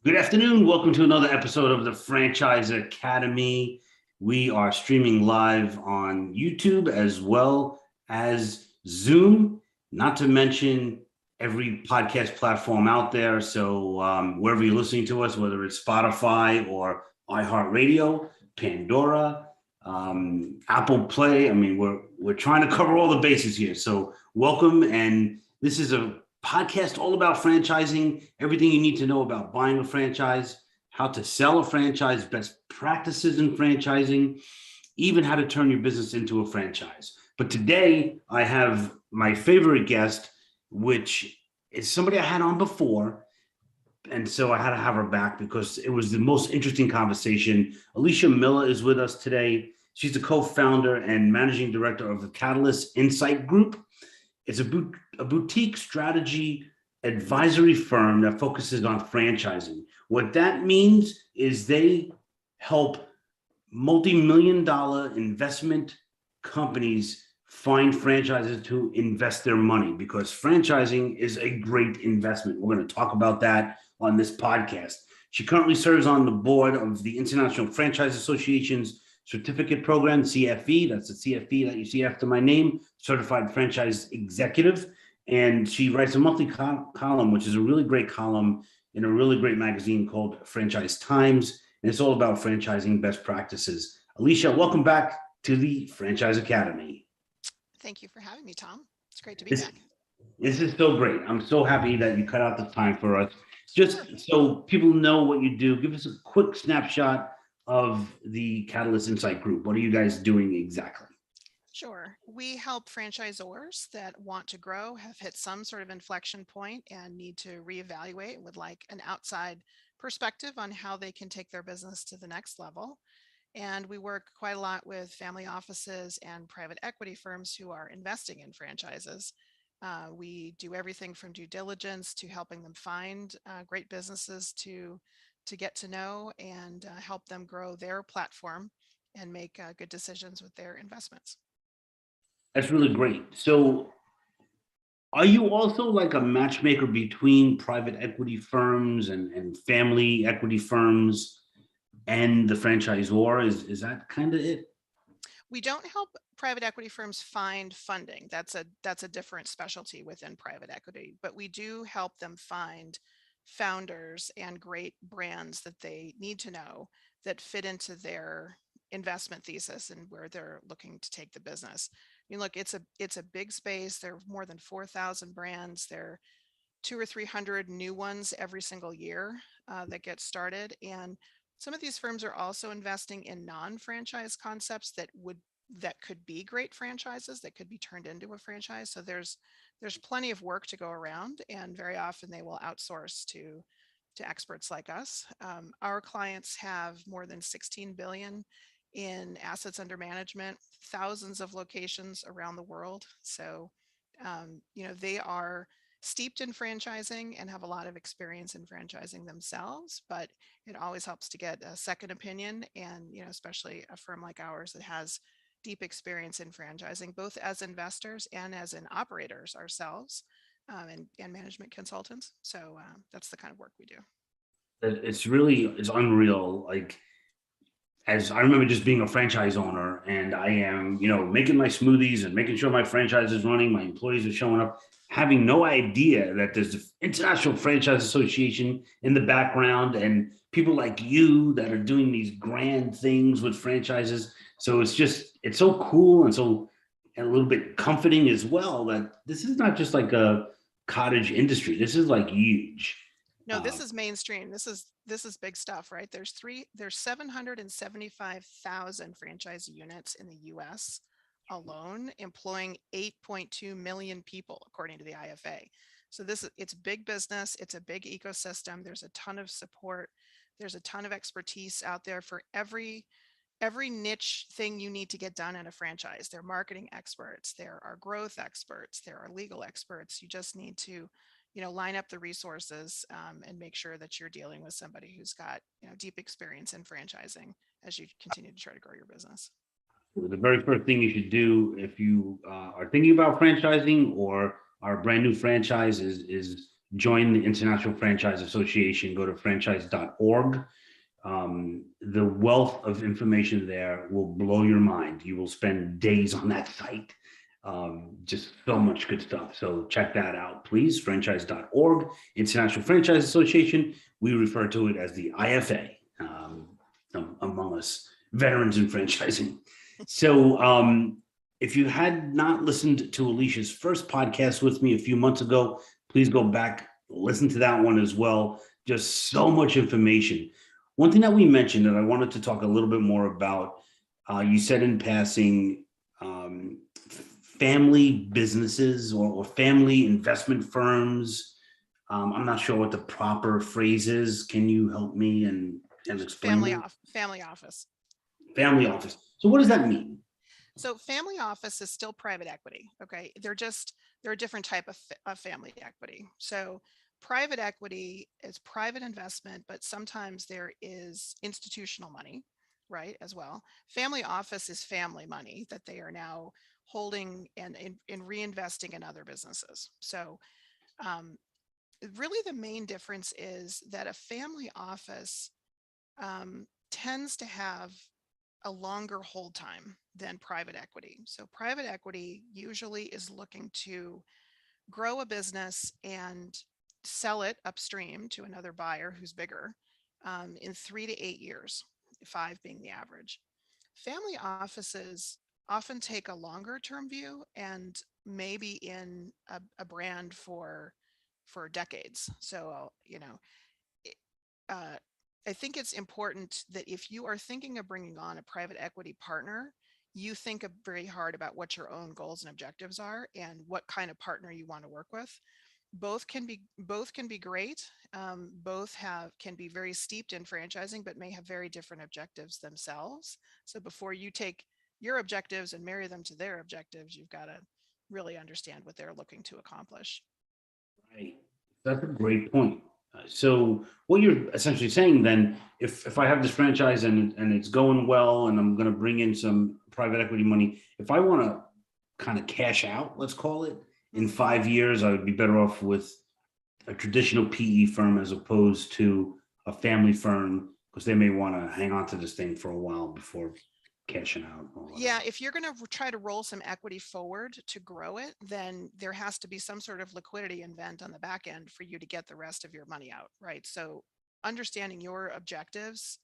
Good afternoon. Welcome to another episode of the Franchise Academy. We are streaming live on YouTube as well as Zoom, not to mention every podcast platform out there. So wherever you're listening to us, whether it's Spotify or iHeartRadio, Pandora, Apple Play. I mean, we're trying to cover all the bases here. So welcome. And this is a podcast all about franchising, everything you need to know about buying a franchise, how to sell a franchise, best practices in franchising, even how to turn your business into a franchise. But today I have my favorite guest, which is somebody I had on before. And so I had to have her back because it was the most interesting conversation. Alicia Miller is with us today. She's the co-founder and managing director of the Catalyst Insight Group. It's a boutique strategy advisory firm that focuses on franchising. What that means is they help multi-million-dollar investment companies find franchises to invest their money, because franchising is a great investment. We're going to talk about that on this podcast. She currently serves on the board of the International Franchise Association's certificate program, CFE. That's the CFE that you see after my name, Certified Franchise Executive. And she writes a monthly column, which is a really great column in a really great magazine called Franchise Times. And it's all about franchising best practices. Alicia, welcome back to the Franchise Academy. Thank you for having me, Tom. It's great to be back. This is so great. I'm so happy that you cut out the time for us. Just so people know what you do, give us a quick snapshot of the Catalyst Insight Group. What are you guys doing exactly? Sure. We help franchisors that want to grow, have hit some sort of inflection point and need to reevaluate, would like an outside perspective on how they can take their business to the next level. And we work quite a lot with family offices and private equity firms who are investing in franchises. We do everything from due diligence to helping them find great businesses to get to know and help them grow their platform and make good decisions with their investments. That's really great. So are you also like a matchmaker between private equity firms and family equity firms and the franchisor? Is that kind of it? We don't help private equity firms find funding. That's a different specialty within private equity, but we do help them find founders and great brands that they need to know that fit into their investment thesis and where they're looking to take the business. I mean, look, it's a big space. There are more than 4,000 brands. There are 200 or 300 new ones every single year that get started. And some of these firms are also investing in non-franchise concepts that could be great franchises that could be turned into a franchise. So there's plenty of work to go around, and very often they will outsource to experts like us. Our clients have more than 16 billion in assets under management, thousands of locations around the world. So they are steeped in franchising and have a lot of experience in franchising themselves, but it always helps to get a second opinion, and especially a firm like ours that has deep experience in franchising, both as investors and as in operators ourselves, and management consultants. So that's the kind of work we do. It's unreal. Like, as I remember just being a franchise owner, and I am, making my smoothies and making sure my franchise is running, my employees are showing up, having no idea that there's the International Franchise Association in the background and people like you that are doing these grand things with franchises. So it's so cool and a little bit comforting as well that this is not just like a cottage industry. This is like huge. No, this is mainstream. This is big stuff, right? There's 775,000 franchise units in the US alone, employing 8.2 million people, according to the IFA. So it's big business. It's a big ecosystem. There's a ton of support. There's a ton of expertise out there for every niche thing you need to get done in a franchise. There are marketing experts, there are growth experts, there are legal experts. You just need to line up the resources and make sure that you're dealing with somebody who's got deep experience in franchising as you continue to try to grow your business. The very first thing you should do if you are thinking about franchising or are a brand new franchise is join the International Franchise Association. Go to franchise.org. The wealth of information there will blow your mind. You will spend days on that site. Just so much good stuff. So check that out, please. Franchise.org, International Franchise Association. We refer to it as the IFA among us veterans in franchising. So if you had not listened to Alicia's first podcast with me a few months ago, please go back, listen to that one as well. Just so much information. One thing that we mentioned that I wanted to talk a little bit more about, you said in passing, family businesses or family investment firms. I'm not sure what the proper phrase is. Can you help me and explain that? Family office. Family office. So what does that mean? So family office is still private equity. Okay. They're a different type of family equity. So private equity is private investment, but sometimes there is institutional money, right, as well. Family office is family money that they are now holding and in reinvesting in other businesses. So really the main difference is that a family office tends to have a longer hold time than private equity. So private equity usually is looking to grow a business and sell it upstream to another buyer who's bigger in 3 to 8 years, 5 being the average. Family offices often take a longer term view and maybe in a brand for decades. So uh, I think it's important that if you are thinking of bringing on a private equity partner, you think very hard about what your own goals and objectives are and what kind of partner you want to work with. Both can be great. Both can be very steeped in franchising, but may have very different objectives themselves. So before you take your objectives and marry them to their objectives, you've got to really understand what they're looking to accomplish. Right. That's a great point. So what you're essentially saying then, if I have this franchise and it's going well and I'm going to bring in some private equity money, if I want to kind of cash out, let's call it, in Mhm. 5 years, I would be better off with a traditional PE firm as opposed to a family firm because they may want to hang on to this thing for a while before cashing out or Yeah, whatever. if you're going to try to roll some equity forward to grow it, then there has to be some sort of liquidity event on the back end for you to get the rest of your money out, right? So understanding your objectives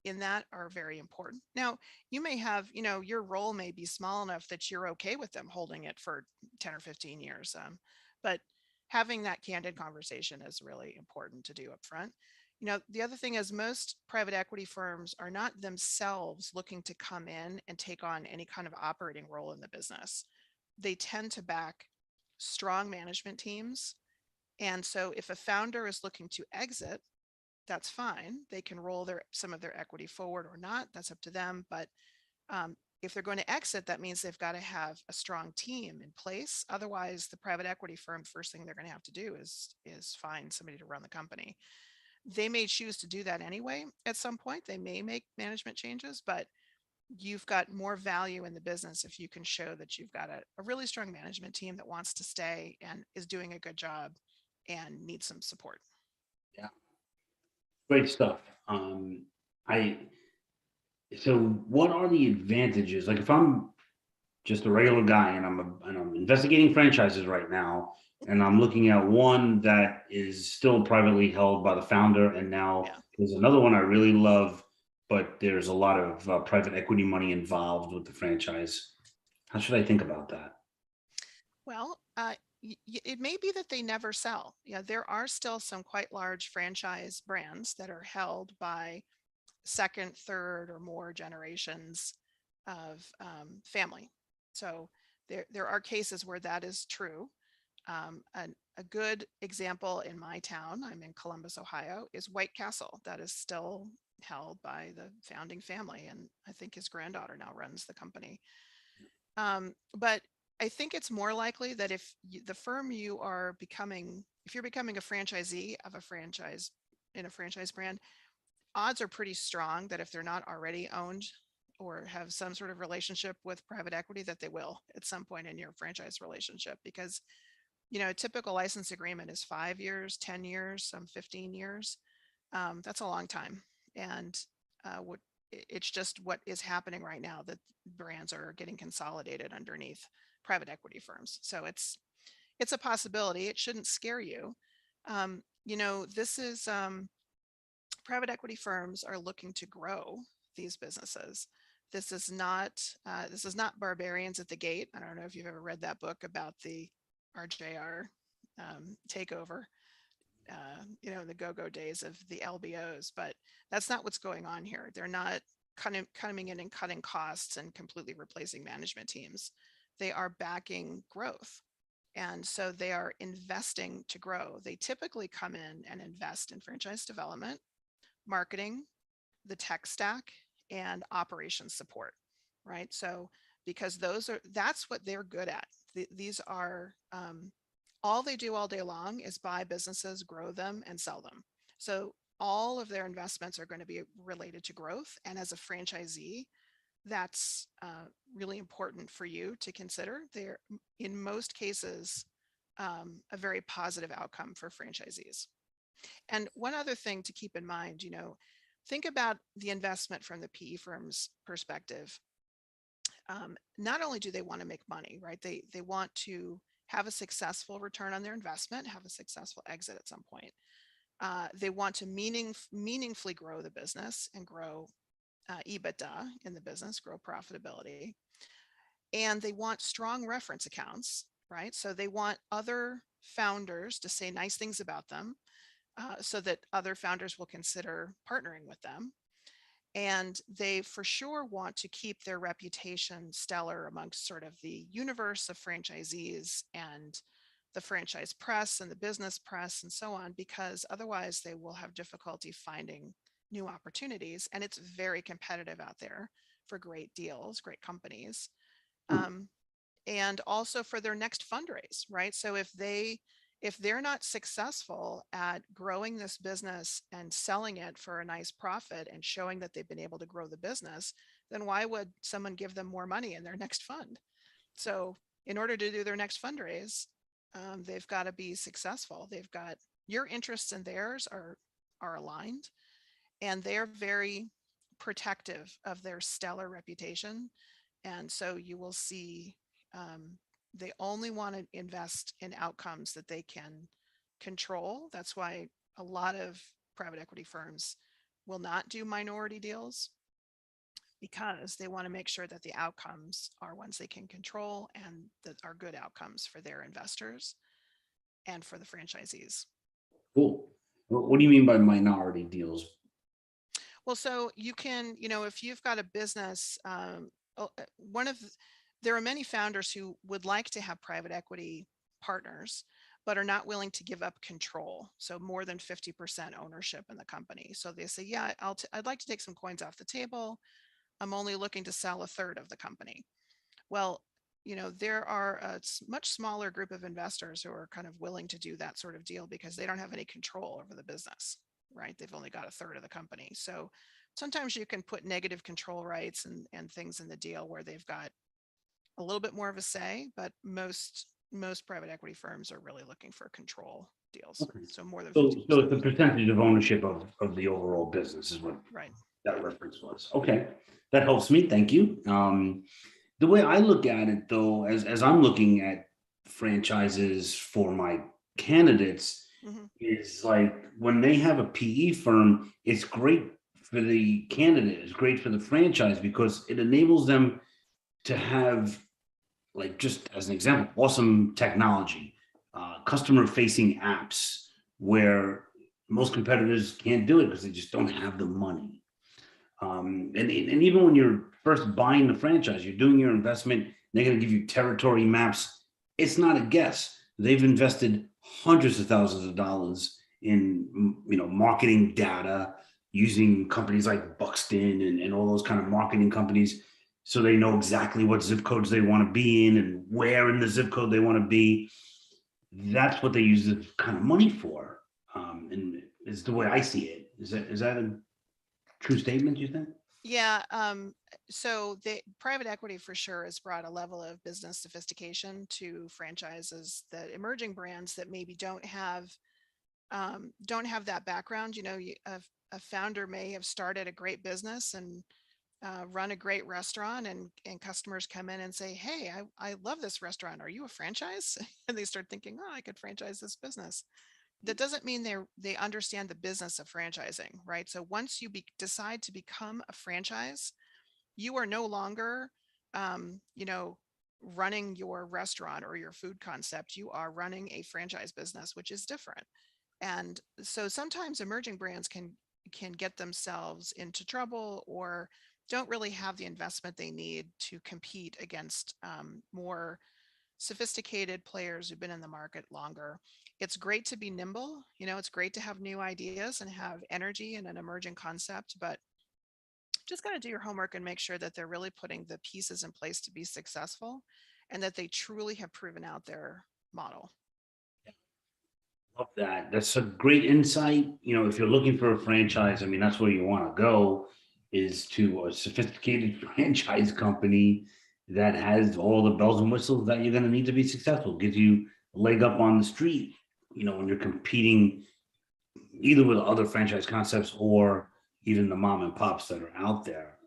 in that are very important. Now, you may have, your role may be small enough that you're okay with them holding it for 10 or 15 years. But having that candid conversation is really important to do up front. The other thing is most private equity firms are not themselves looking to come in and take on any kind of operating role in the business. They tend to back strong management teams. And so if a founder is looking to exit, that's fine. They can roll some of their equity forward or not. That's up to them. But if they're going to exit, that means they've got to have a strong team in place. Otherwise, the private equity firm, first thing they're going to have to do is find somebody to run the company. They may choose to do that anyway. At some point, they may make management changes, but you've got more value in the business if you can show that you've got a really strong management team that wants to stay and is doing a good job and needs some support. Yeah, great stuff. I so what are the advantages? Like if I'm just a regular guy and I'm investigating franchises right now and I'm looking at one that is still privately held by the founder and now Yeah. there's another one I really love, but there's a lot of private equity money involved with the franchise. How should I think about that? Well, it may be that they never sell. Yeah, there are still some quite large franchise brands that are held by second, third, or more generations of family. So there are cases where that is true. A good example in my town, I'm in Columbus, Ohio, is White Castle. That is still held by the founding family, and I think his granddaughter now runs the company. But I think it's more likely that the firm you are becoming, if you're becoming a franchisee of a franchise in a franchise brand, odds are pretty strong that if they're not already owned or have some sort of relationship with private equity, that they will at some point in your franchise relationship, because a typical license agreement is 5 years, 10 years, some 15 years. That's a long time. And it's just what is happening right now, that brands are getting consolidated underneath private equity firms. So it's a possibility. It shouldn't scare you. This is private equity firms are looking to grow these businesses. This is not barbarians at the gate. I don't know if you've ever read that book about the RJR takeover, the go-go days of the LBOs, but that's not what's going on here. They're not coming in and cutting costs and completely replacing management teams. They are backing growth. And so they are investing to grow. They typically come in and invest in franchise development, marketing, the tech stack, and operations support, right? So because that's what they're good at. These are all they do all day long is buy businesses, grow them, and sell them. So all of their investments are going to be related to growth. And as a franchisee, that's really important for you to consider. They're, in most cases, a very positive outcome for franchisees. And one other thing to keep in mind, think about the investment from the PE firm's perspective. Not only do they want to make money, right? They want to have a successful return on their investment, have a successful exit at some point. They want to meaningfully grow the business and grow EBITDA in the business, grow profitability. And they want strong reference accounts, right? So they want other founders to say nice things about them, so that other founders will consider partnering with them. And they for sure want to keep their reputation stellar amongst sort of the universe of franchisees and the franchise press and the business press and so on, because otherwise they will have difficulty finding new opportunities. And it's very competitive out there for great deals, great companies. And also for their next fundraise, right? So if they're not successful at growing this business and selling it for a nice profit and showing that they've been able to grow the business, then why would someone give them more money in their next fund? So in order to do their next fundraise, they've got to be successful. They've got your interests and theirs are aligned, and they're very protective of their stellar reputation. And so you will see they only want to invest in outcomes that they can control. That's why a lot of private equity firms will not do minority deals, because they want to make sure that the outcomes are ones they can control and that are good outcomes for their investors and for the franchisees. Cool. What do you mean by minority deals? Well, so you can, if you've got a business, there are many founders who would like to have private equity partners, but are not willing to give up control. So more than 50% ownership in the company. So they say, yeah, I'd like to take some coins off the table. I'm only looking to sell a third of the company. Well, there are a much smaller group of investors who are kind of willing to do that sort of deal because they don't have any control over the business, right? They've only got a third of the company. So sometimes you can put negative control rights and things in the deal where they've got a little bit more of a say, but most private equity firms are really looking for control deals. Okay. So more than So 50%. it's the percentage of ownership of the overall business is what Right. that reference was. Okay, that helps me. Thank you. The way I look at it, though, as I'm looking at franchises for my candidates, Mm-hmm. is like when they have a PE firm, it's great for the candidate, it's great for the franchise because it enables them to have, like, just as an example, awesome technology, customer facing apps where most competitors can't do it because they just don't have the money. And even when you're first buying the franchise, you're doing your investment, they're going to give you territory maps. It's not a guess. They've invested hundreds of thousands of dollars in marketing data using companies like Buxton and all those kind of marketing companies, so they know exactly what zip codes they want to be in and where in the zip code they want to be. That's what they use the kind of money for, and is the way I see it. Is that a true statement, you think? Yeah, so the private equity for sure has brought a level of business sophistication to franchises, that emerging brands that maybe don't have that background. A founder may have started a great business and run a great restaurant, and customers come in and say, "Hey, I love this restaurant. Are you a franchise?" And they start thinking, "Oh, I could franchise this business." That doesn't mean they understand the business of franchising, right? So once you decide to become a franchise, you are no longer, um, you know, running your restaurant or your food concept. You are running a franchise business, which is different. And so sometimes emerging brands can get themselves into trouble, or don't really have the investment they need to compete against more sophisticated players who've been in the market longer. It's great to be nimble. It's great to have new ideas and have energy in an emerging concept, but just got to do your homework and make sure that they're really putting the pieces in place to be successful, and that they truly have proven out their model. Love that. That's a great insight. If you're looking for a franchise, I mean, that's where you want to go, is to a sophisticated franchise company that has all the bells and whistles that you're going to need to be successful. Gives you a leg up on the street, when you're competing either with other franchise concepts or even the mom and pops that are out there.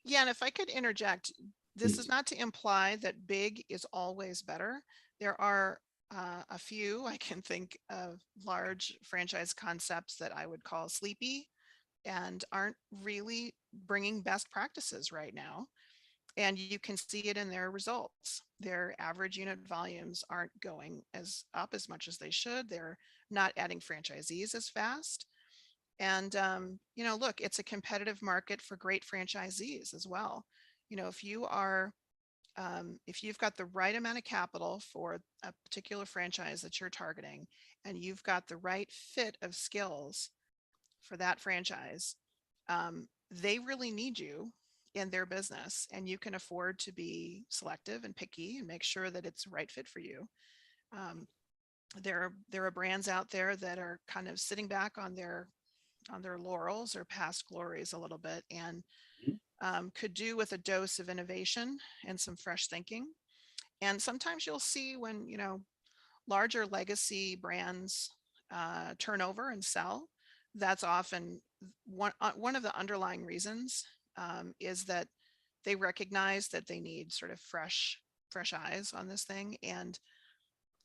Yeah, and if I could interject, this is Please. not to imply that big is always better. There are a few I can think of large franchise concepts that I would call sleepy and aren't really bringing best practices right now. And you can see it in their results. Their average unit volumes aren't going as up as much as they should. They're not adding franchisees as fast. And, look, it's a competitive market for great franchisees as well. If if you've got the right amount of capital for a particular franchise that you're targeting, and you've got the right fit of skills for that franchise, they really need you in their business, and you can afford to be selective and picky and make sure that it's the right fit for you. Um, there are brands out there that are kind of sitting back on their laurels or past glories a little bit, and could do with a dose of innovation and some fresh thinking. And sometimes you'll see when larger legacy brands turn over and sell. That's often one of the underlying reasons, is that they recognize that they need sort of fresh eyes on this thing, and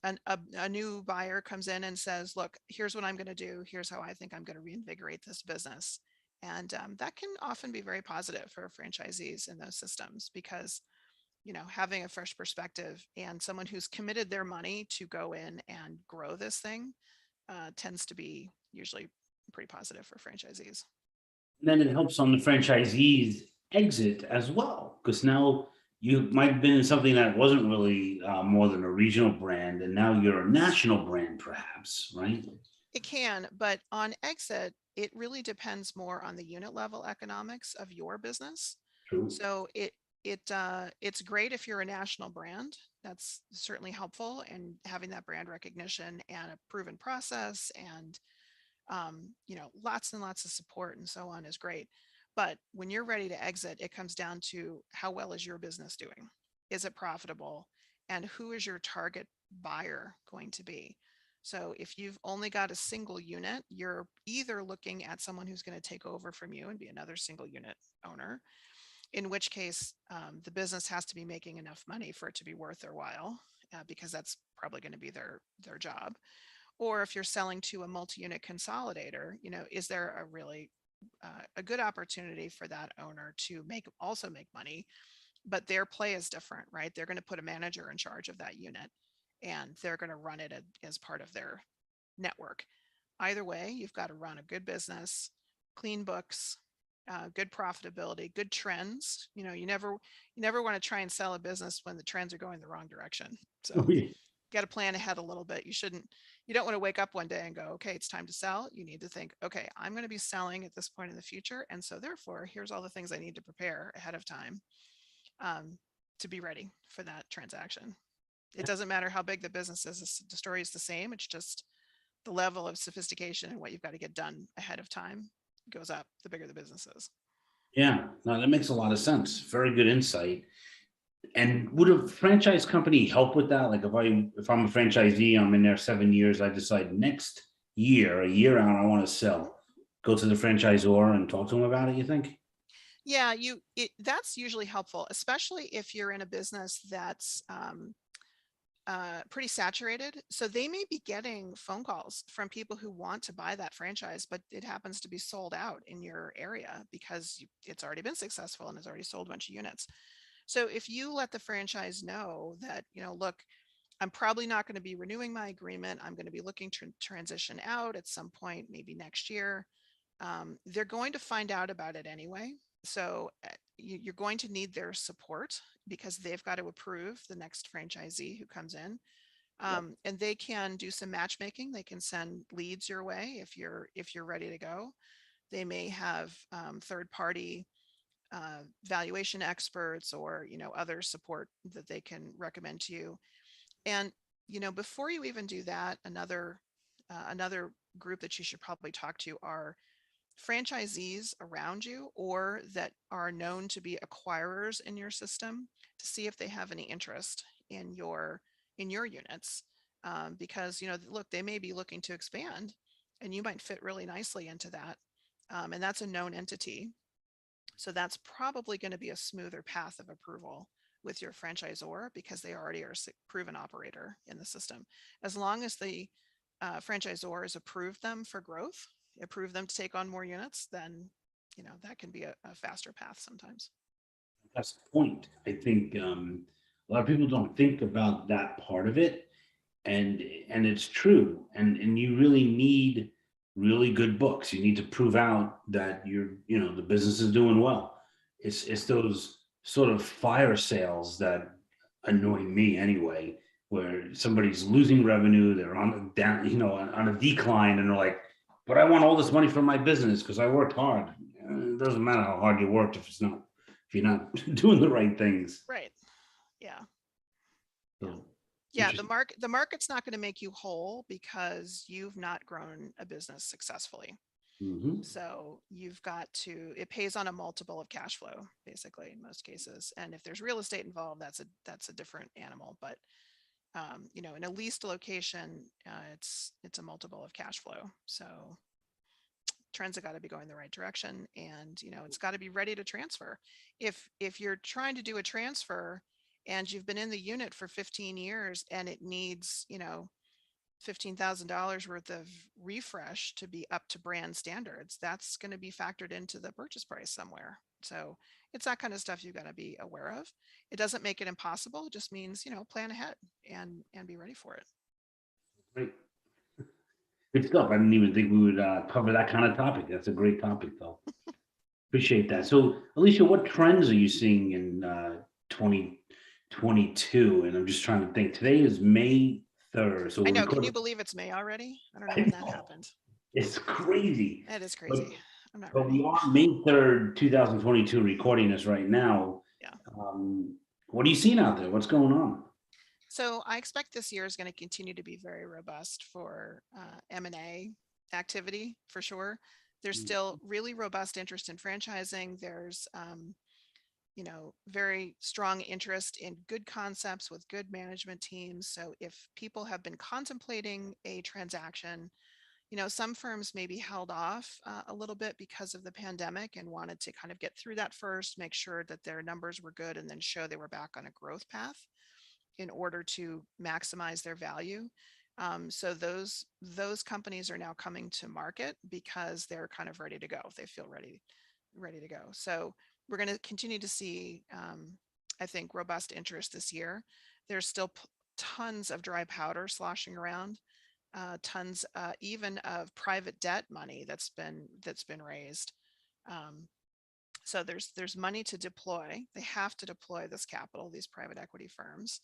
a new buyer comes in and says, "Look, here's what I'm going to do. Here's how I think I'm going to reinvigorate this business." And that can often be very positive for franchisees in those systems, because having a fresh perspective and someone who's committed their money to go in and grow this thing tends to be usually pretty positive for franchisees. And then it helps on the franchisees exit as well, because now you might have been in something that wasn't really more than a regional brand, and now you're a national brand, perhaps, right? It can, but on exit, it really depends more on the unit level economics of your business. True. So it's great if you're a national brand. That's certainly helpful, and having that brand recognition and a proven process, and lots and lots of support and so on is great. But when you're ready to exit, it comes down to how well is your business doing? Is it profitable? And who is your target buyer going to be? So if you've only got a single unit, you're either looking at someone who's going to take over from you and be another single unit owner, in which case the business has to be making enough money for it to be worth their while, because that's probably going to be their job. Or if you're selling to a multi-unit consolidator, is there a good opportunity for that owner to also make money, but their play is different, right? They're going to put a manager in charge of that unit, and they're going to run it as part of their network. Either way, you've got to run a good business, clean books, good profitability, good trends. You never want to try and sell a business when the trends are going the wrong direction. So got to plan ahead a little bit. You don't want to wake up one day and go, okay, it's time to sell. You need to think, okay, I'm going to be selling at this point in the future. And so therefore, here's all the things I need to prepare ahead of time, um, to be ready for that transaction. It doesn't matter how big the business is. The story is the same. It's just the level of sophistication and what you've got to get done ahead of time goes up the bigger the business is. Yeah, no, that makes a lot of sense. Very good insight. And would a franchise company help with that? Like if I'm a franchisee, I'm in there 7 years, I decide next year, a year out, I want to sell. Go to the franchisor and talk to them about it, you think? Yeah, that's usually helpful, especially if you're in a business that's pretty saturated. So they may be getting phone calls from people who want to buy that franchise, but it happens to be sold out in your area because it's already been successful and has already sold a bunch of units. So if you let the franchise know that, look, I'm probably not going to be renewing my agreement. I'm going to be looking to transition out at some point, maybe next year. They're going to find out about it anyway. So you're going to need their support because they've got to approve the next franchisee who comes in. Yep. And they can do some matchmaking. They can send leads your way if you're ready to go. They may have third party valuation experts or other support that they can recommend to you. And before you even do that, another group that you should probably talk to are franchisees around you or that are known to be acquirers in your system to see if they have any interest in your units. Because look, they may be looking to expand and you might fit really nicely into that. And that's a known entity, so that's probably going to be a smoother path of approval with your franchisor because they already are a proven operator in the system. As long as the franchisor has approved them for growth, approved them to take on more units, then that can be a faster path sometimes. That's the point. I think a lot of people don't think about that part of it, and it's true. And you really need really good books. You need to prove out that the business is doing well. It's those sort of fire sales that annoy me anyway, where somebody's losing revenue, they're on a down, on a decline, and they're like, "But I want all this money from my business because I worked hard." It doesn't matter how hard you worked if you're not doing the right things. Right. Yeah. Yeah. So Yeah. The interesting. market, the market's not going to make you whole because you've not grown a business successfully. Hmm. So it pays on a multiple of cash flow, basically, in most cases. And if there's real estate involved, that's a different animal. But in a leased location, it's a multiple of cash flow. So trends have got to be going the right direction, and it's got to be ready to transfer. If you're trying to do a transfer and you've been in the unit for 15 years and it needs $15,000 worth of refresh to be up to brand standards, that's going to be factored into the purchase price somewhere. So it's that kind of stuff you've got to be aware of. It doesn't make it impossible. It just means, plan ahead and be ready for it. Great. Good stuff. I didn't even think we would cover that kind of topic. That's a great topic, though. Appreciate that. So, Alicia, what trends are you seeing in 2022? And I'm just trying to think. Today is May 3rd. So I we're know. Can you recording. believe it's May already? I don't know I when that know. happened. It's crazy. That is But crazy. I'm not but we ready. are May 3rd, 2022, recording this right now. Yeah. What are you seeing out there? What's going on? So I expect this year is going to continue to be very robust for M&A activity for sure. There's still really robust interest in franchising. There's very strong interest in good concepts with good management teams. So if people have been contemplating a transaction, some firms maybe held off a little bit because of the pandemic and wanted to kind of get through that first, make sure that their numbers were good, and then show they were back on a growth path in order to maximize their value. So those companies are now coming to market because they're kind of ready to go. They feel ready to go. So we're going to continue to see, I think, robust interest this year. There's still tons of dry powder sloshing around, tons even of private debt money that's been raised. So there's money to deploy. They have to deploy this capital, these private equity firms.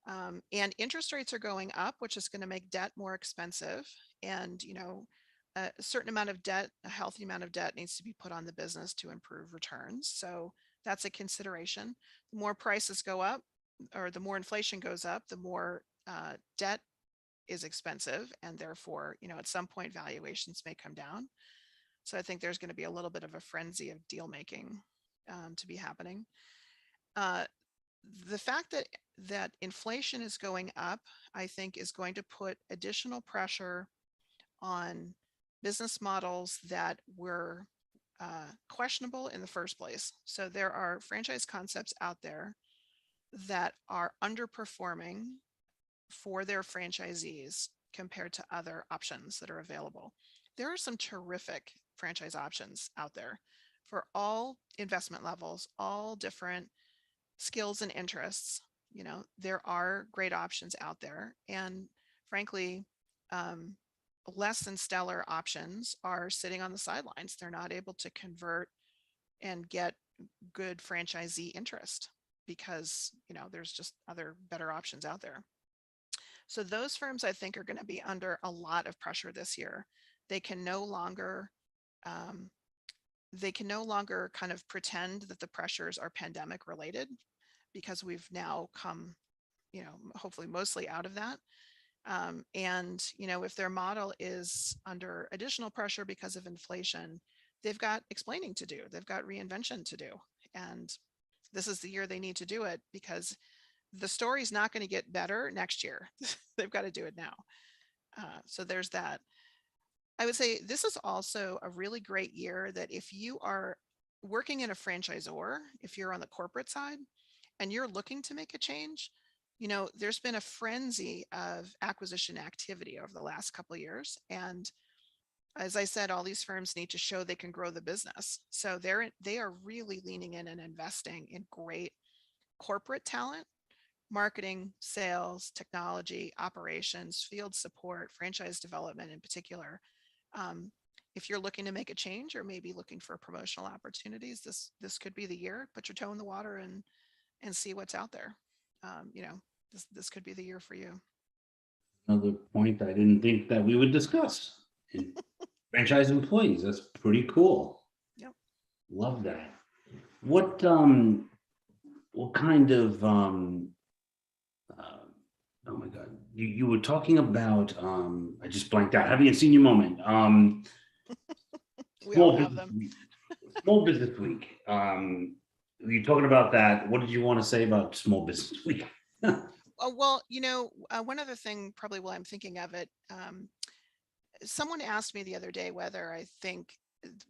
And interest rates are going up, which is going to make debt more expensive. And, a certain amount of debt, a healthy amount of debt needs to be put on the business to improve returns. So that's a consideration. The more prices go up or the more inflation goes up, the more debt is expensive. And therefore, at some point valuations may come down. So I think there's going to be a little bit of a frenzy of deal making to be happening. Uh, the fact that inflation is going up, I think, is going to put additional pressure on business models that were questionable in the first place. So there are franchise concepts out there that are underperforming for their franchisees compared to other options that are available. There are some terrific franchise options out there for all investment levels, all different skills and interests. You know, there are great options out there. And frankly, um, less than stellar options are sitting on the sidelines. They're not able to convert and get good franchisee interest because, you know, there's just other better options out there. So those firms, I think, are going to be under a lot of pressure this year. They can no longer um, kind of pretend that the pressures are pandemic related because we've now come, you know, hopefully mostly out of that. And, you know, if their model is under additional pressure because of inflation, they've got explaining to do, they've got reinvention to do. And this is the year they need to do it because the story's not going to get better next year. They've got to do it now. So there's that. I would say this is also a really great year that if you are working in a franchisor, if you're on the corporate side and you're looking to make a change, you know, there's been a frenzy of acquisition activity over the last couple of years. And as I said, all these firms need to show they can grow the business. So they are really leaning in and investing in great corporate talent, marketing, sales, technology, operations, field support, franchise development in particular. Um, if you're looking to make a change or maybe looking for promotional opportunities, this could be the year. Put your toe in the water and see what's out there. You know, this could be the year for you. Another point I didn't think that we would discuss. And franchise employees, that's pretty cool. Yep. Love that. What kind of oh my god, you were talking about I just blanked out. Having a senior moment. We all Small have business them. week. Small business week. You're talking about that. What did you want to say about small business week? Oh, well, you know, one other thing, probably while I'm thinking of it, someone asked me the other day whether I think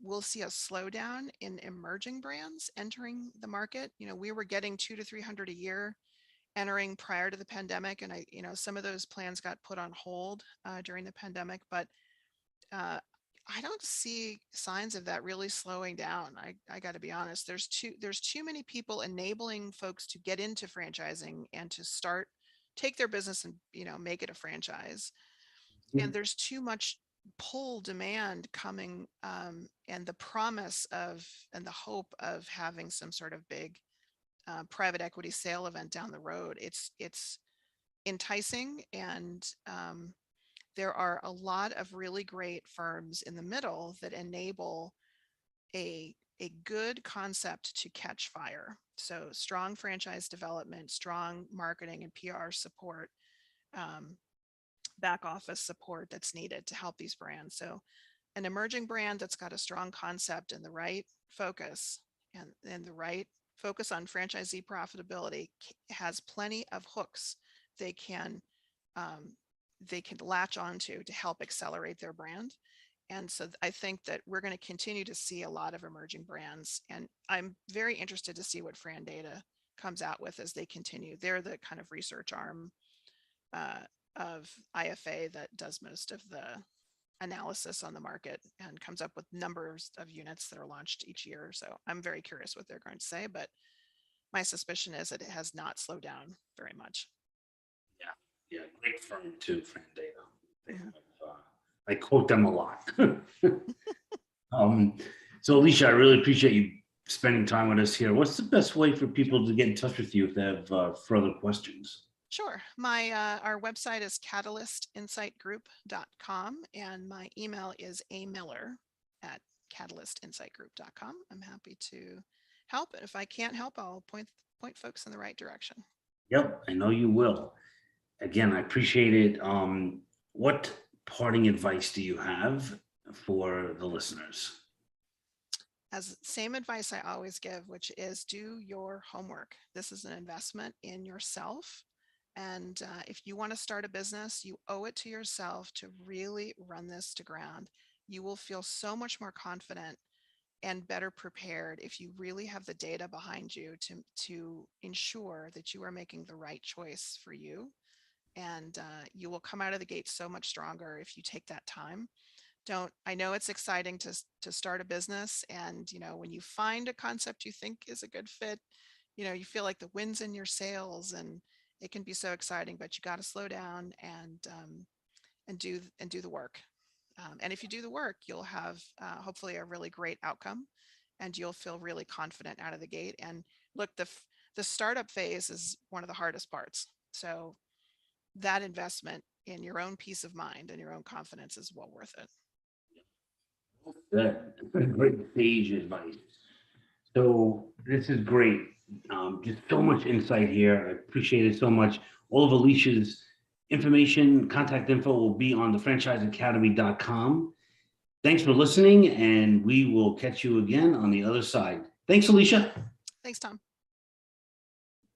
we'll see a slowdown in emerging brands entering the market. You know, we were getting 200 to 300 a year entering prior to the pandemic, and you know, some of those plans got put on hold during the pandemic, but uh, I don't see signs of that really slowing down. I got to be honest. There's too many people enabling folks to get into franchising and to take their business and, you know, make it a franchise. And there's too much pull demand coming, and the promise of and the hope of having some sort of big private equity sale event down the road. It's enticing, and there are a lot of really great firms in the middle that enable a good concept to catch fire. So strong franchise development, strong marketing and PR support, um, back office support that's needed to help these brands. So an emerging brand that's got a strong concept and the right focus and the right focus on franchisee profitability has plenty of hooks they can um, they can latch onto to help accelerate their brand. And so I think that we're going to continue to see a lot of emerging brands. And I'm very interested to see what Fran Data comes out with as they continue. They're the kind of research arm uh, of IFA that does most of the analysis on the market and comes up with numbers of units that are launched each year. So I'm very curious what they're going to say, but my suspicion is that it has not slowed down very much. Yeah, great firm too, Fran Data. They Mhm. have, I quote them a lot. So Alicia, I really appreciate you spending time with us here. What's the best way for people to get in touch with you if they have further questions? Sure. Our website is catalystinsightgroup.com and my email is amiller@catalystinsightgroup.com. I'm happy to help. And if I can't help, I'll point folks in the right direction. Yep, I know you will. Again, I appreciate it. What parting advice do you have for the listeners? as same advice I always give, which is do your homework. This is an investment in yourself. And if you want to start a business, you owe it to yourself to really run this to ground. You will feel so much more confident and better prepared if you really have the data behind you to ensure that you are making the right choice for you. And you will come out of the gate so much stronger if you take that time. Don't I know it's exciting to start a business, and when you find a concept you think is a good fit, you feel like the wind's in your sails, and it can be so exciting, but you got to slow down and do the work. And if you do the work, you'll have hopefully a really great outcome, and you'll feel really confident out of the gate. And look, the startup phase is one of the hardest parts. So that investment in your own peace of mind and your own confidence is well worth it. Good. Great sage advice. So this is great. Just so much insight here. I appreciate it so much. All of Alicia's information, contact info will be on the franchiseacademy.com. Thanks for listening, and we will catch you again on the other side. Thanks, Alicia. Thanks, Tom.